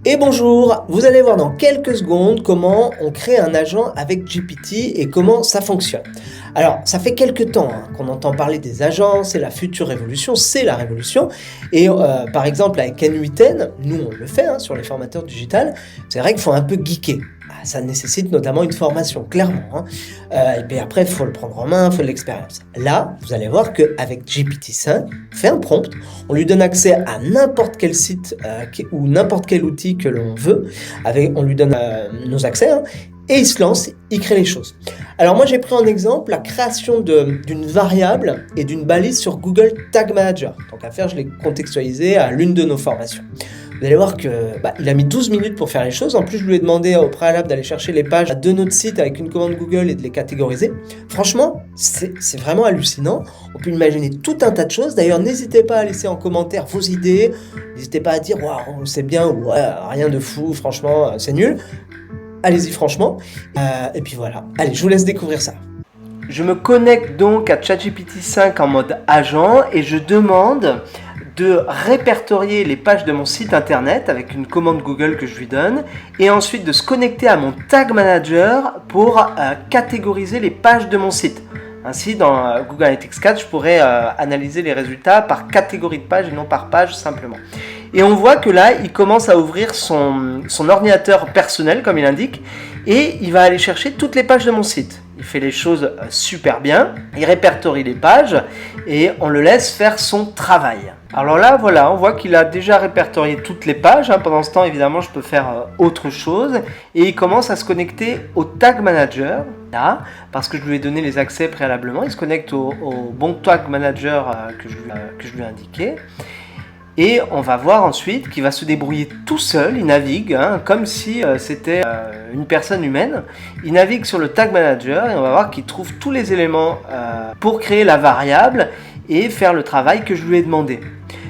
Et bonjour, vous allez voir dans quelques secondes comment on crée un agent avec GPT et comment ça fonctionne. Alors, ça fait quelques temps qu'on entend parler des agents, c'est la future révolution, c'est la révolution. Et par exemple, avec N8N, nous on le fait sur les formateurs digital, c'est vrai qu'il faut un peu geeker. Ça nécessite notamment une formation, clairement. Et puis après, il faut le prendre en main, il faut de l'expérience. Là, vous allez voir qu'avec GPT-5, on fait un prompt, on lui donne accès à n'importe quel site ou n'importe quel outil que l'on veut, on lui donne nos accès, et il se lance, il crée les choses. Alors moi j'ai pris en exemple la création d'une variable et d'une balise sur Google Tag Manager. Tant qu'à faire, je l'ai contextualisé à l'une de nos formations. Vous allez voir qu'il a mis 12 minutes pour faire les choses. En plus, je lui ai demandé au préalable d'aller chercher les pages de notre site avec une commande Google et de les catégoriser. Franchement, c'est vraiment hallucinant. On peut imaginer tout un tas de choses. D'ailleurs, n'hésitez pas à laisser en commentaire vos idées. N'hésitez pas à dire « Waouh, c'est bien » ou « Ouais, rien de fou, franchement, c'est nul ». Allez-y franchement. Et puis voilà. Allez, je vous laisse découvrir ça. Je me connecte donc à ChatGPT 5 en mode agent et je demande de répertorier les pages de mon site internet avec une commande Google que je lui donne et ensuite de se connecter à mon Tag Manager pour catégoriser les pages de mon site. Ainsi, dans Google Analytics 4, je pourrais analyser les résultats par catégorie de page et non par page simplement. Et on voit que là, il commence à ouvrir son ordinateur personnel, comme il indique, et il va aller chercher toutes les pages de mon site. Il fait les choses super bien, il répertorie les pages et on le laisse faire son travail. Alors là, voilà, on voit qu'il a déjà répertorié toutes les pages. Pendant ce temps, évidemment, je peux faire autre chose. Et il commence à se connecter au Tag Manager, là, parce que je lui ai donné les accès préalablement. Il se connecte au bon Tag Manager que je lui ai indiqué. Et on va voir ensuite qu'il va se débrouiller tout seul, il navigue, comme si c'était une personne humaine. Il navigue sur le Tag Manager et on va voir qu'il trouve tous les éléments pour créer la variable et faire le travail que je lui ai demandé.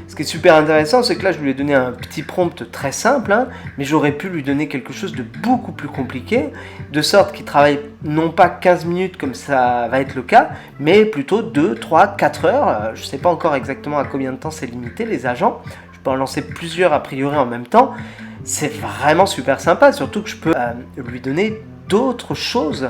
Ce qui est super intéressant, c'est que là, je lui ai donné un petit prompt très simple, mais j'aurais pu lui donner quelque chose de beaucoup plus compliqué, de sorte qu'il travaille non pas 15 minutes comme ça va être le cas, mais plutôt 2, 3, 4 heures. Je ne sais pas encore exactement à combien de temps c'est limité, les agents. Je peux en lancer plusieurs a priori en même temps. C'est vraiment super sympa, surtout que je peux lui donner d'autres choses,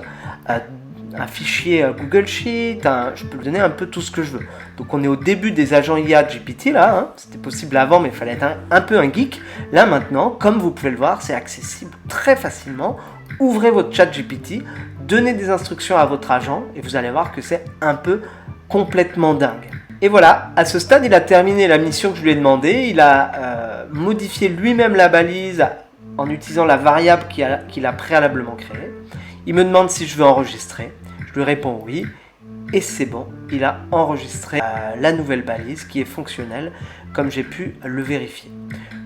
un fichier Google Sheet, je peux lui donner un peu tout ce que je veux. Donc on est au début des agents IA GPT là, c'était possible avant mais il fallait être un peu un geek. Là maintenant, comme vous pouvez le voir, c'est accessible très facilement. Ouvrez votre chat GPT, donnez des instructions à votre agent et vous allez voir que c'est un peu complètement dingue. Et voilà, à ce stade, il a terminé la mission que je lui ai demandé. Il a modifié lui-même la balise en utilisant la variable qu'il a préalablement créée. Il me demande si je veux enregistrer. Je lui réponds oui. Et c'est bon, il a enregistré la nouvelle balise qui est fonctionnelle, comme j'ai pu le vérifier.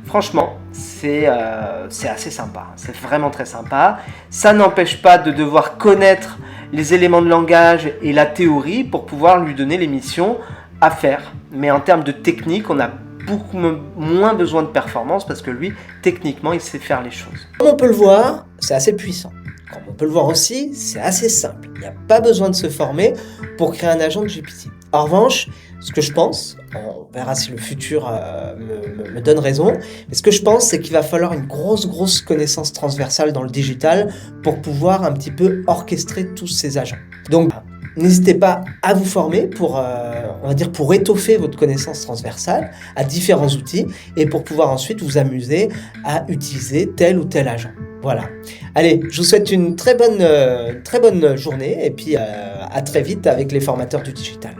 Franchement, c'est assez sympa. C'est vraiment très sympa. Ça n'empêche pas de devoir connaître les éléments de langage et la théorie pour pouvoir lui donner les missions à faire. Mais en termes de technique, on a beaucoup moins besoin de performance parce que lui, techniquement, il sait faire les choses. Comme on peut le voir, c'est assez puissant. Comme on peut le voir aussi, c'est assez simple. Il n'y a pas besoin de se former pour créer un agent de GPT. En revanche, ce que je pense, on verra si le futur me donne raison, mais ce que je pense, c'est qu'il va falloir une grosse connaissance transversale dans le digital pour pouvoir un petit peu orchestrer tous ces agents. Donc, n'hésitez pas à vous former pour étoffer votre connaissance transversale à différents outils et pour pouvoir ensuite vous amuser à utiliser tel ou tel agent. Voilà. Allez, je vous souhaite une très bonne journée et puis à très vite avec les formateurs du digital.